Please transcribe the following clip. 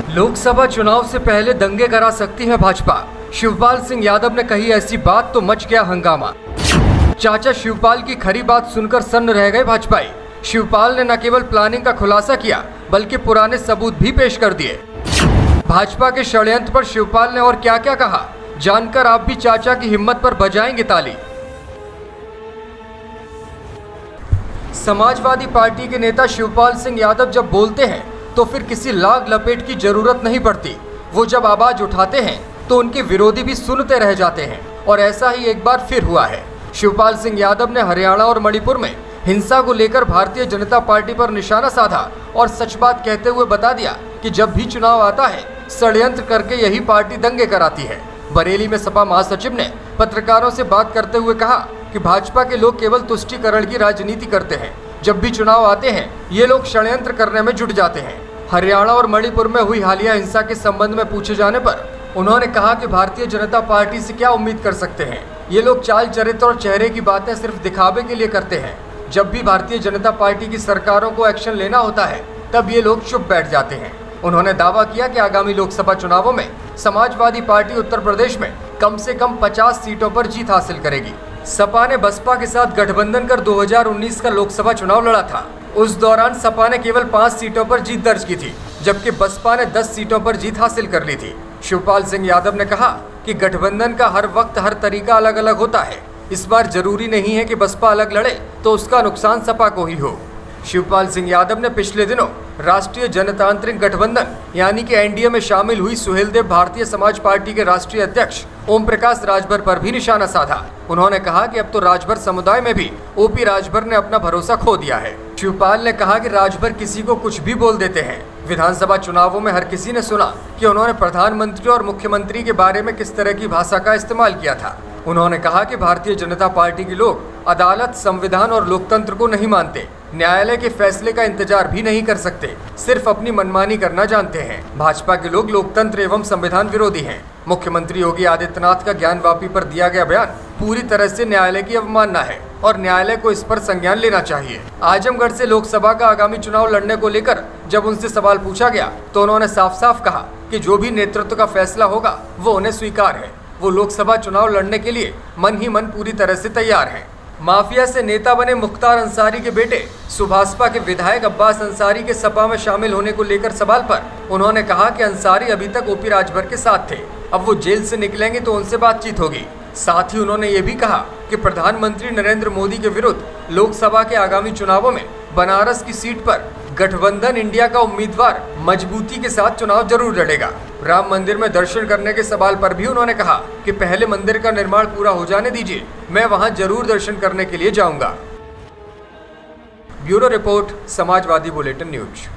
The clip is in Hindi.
लोकसभा चुनाव से पहले दंगे करा सकती है भाजपा। शिवपाल सिंह यादव ने कही ऐसी बात तो मच गया हंगामा। चाचा शिवपाल की खरी बात सुनकर सन्न रह गए भाजपाई। शिवपाल ने न केवल प्लानिंग का खुलासा किया बल्कि पुराने सबूत भी पेश कर दिए। भाजपा के षड्यंत्र पर शिवपाल ने और क्या क्या कहा, जानकर आप भी चाचा की हिम्मत पर बजाएंगे ताली। समाजवादी पार्टी के नेता शिवपाल सिंह यादव जब बोलते हैं तो फिर किसी लाग लपेट की जरूरत नहीं पड़ती। वो जब आवाज उठाते हैं तो उनके विरोधी भी सुनते रह जाते हैं और ऐसा ही एक बार फिर हुआ है। शिवपाल सिंह यादव ने हरियाणा और मणिपुर में हिंसा को लेकर भारतीय जनता पार्टी पर निशाना साधा और सच बात कहते हुए बता दिया कि जब भी चुनाव आता है षड्यंत्र करके यही पार्टी दंगे कराती है। बरेली में सपा महासचिव ने पत्रकारों से बात करते हुए कहा कि भाजपा के लोग केवल तुष्टीकरण की राजनीति करते हैं। जब भी चुनाव आते हैं ये लोग षड्यंत्र करने में जुट जाते हैं। हरियाणा और मणिपुर में हुई हालिया हिंसा के संबंध में पूछे जाने पर उन्होंने कहा कि भारतीय जनता पार्टी से क्या उम्मीद कर सकते हैं। ये लोग चाल चरित्र और चेहरे की बातें सिर्फ दिखावे के लिए करते हैं। जब भी भारतीय जनता पार्टी की सरकारों को एक्शन लेना होता है तब ये लोग चुप बैठ जाते हैं। उन्होंने दावा किया कि आगामी लोकसभा चुनावों में समाजवादी पार्टी उत्तर प्रदेश में कम से कम 50 सीटों पर जीत हासिल करेगी। सपा ने बसपा के साथ गठबंधन कर 2019 का लोकसभा चुनाव लड़ा था। उस दौरान सपा ने केवल 5 सीटों पर जीत दर्ज की थी, जबकि बसपा ने 10 सीटों पर जीत हासिल कर ली थी। शिवपाल सिंह यादव ने कहा कि गठबंधन का हर वक्त हर तरीका अलग अलग होता है। इस बार जरूरी नहीं है कि बसपा अलग लड़े तो उसका नुकसान सपा को ही हो। शिवपाल सिंह यादव ने पिछले दिनों राष्ट्रीय जनतांत्रिक गठबंधन यानी कि एनडीए में शामिल हुई सुहेलदेव भारतीय समाज पार्टी के राष्ट्रीय अध्यक्ष ओम प्रकाश राजभर पर भी निशाना साधा। उन्होंने कहा कि अब तो राजभर समुदाय में भी ओपी राजभर ने अपना भरोसा खो दिया है। शिवपाल ने कहा कि राजभर किसी को कुछ भी बोल देते हैं। विधानसभा चुनावों में हर किसी ने सुना कि उन्होंने प्रधानमंत्री और मुख्यमंत्री के बारे में किस तरह की भाषा का इस्तेमाल किया था। उन्होंने कहा कि भारतीय जनता पार्टी के लोग अदालत, संविधान और लोकतंत्र को नहीं मानते, न्यायालय के फैसले का इंतजार भी नहीं कर सकते, सिर्फ अपनी मनमानी करना जानते हैं। भाजपा के लोग लोकतंत्र एवं संविधान विरोधी हैं। मुख्यमंत्री योगी आदित्यनाथ का ज्ञानवापी पर दिया गया बयान पूरी तरह से न्यायालय की अवमानना है और न्यायालय को इस पर संज्ञान लेना चाहिए। आजमगढ़ से लोकसभा का आगामी चुनाव लड़ने को लेकर जब उनसे सवाल पूछा गया तो उन्होंने साफ साफ कहा कि जो भी नेतृत्व का फैसला होगा वो उन्हें स्वीकार है। वो लोकसभा चुनाव लड़ने के लिए मन ही मन पूरी तरह से तैयार हैं। माफिया से नेता बने मुख्तार अंसारी के बेटे सुभाषपा के विधायक अब्बास अंसारी के सपा में शामिल होने को लेकर सवाल पर उन्होंने कहा कि अंसारी अभी तक ओपी राजभर के साथ थे, अब वो जेल से निकलेंगे तो उनसे बातचीत होगी। साथ ही उन्होंने ये भी कहा कि प्रधानमंत्री नरेंद्र मोदी के विरुद्ध लोकसभा के आगामी चुनावों में बनारस की सीट पर गठबंधन इंडिया का उम्मीदवार मजबूती के साथ चुनाव जरूर लड़ेगा। राम मंदिर में दर्शन करने के सवाल पर भी उन्होंने कहा कि पहले मंदिर का निर्माण पूरा हो जाने दीजिए, मैं वहां जरूर दर्शन करने के लिए जाऊंगा। Bureau report, Samajwadi bulletin news.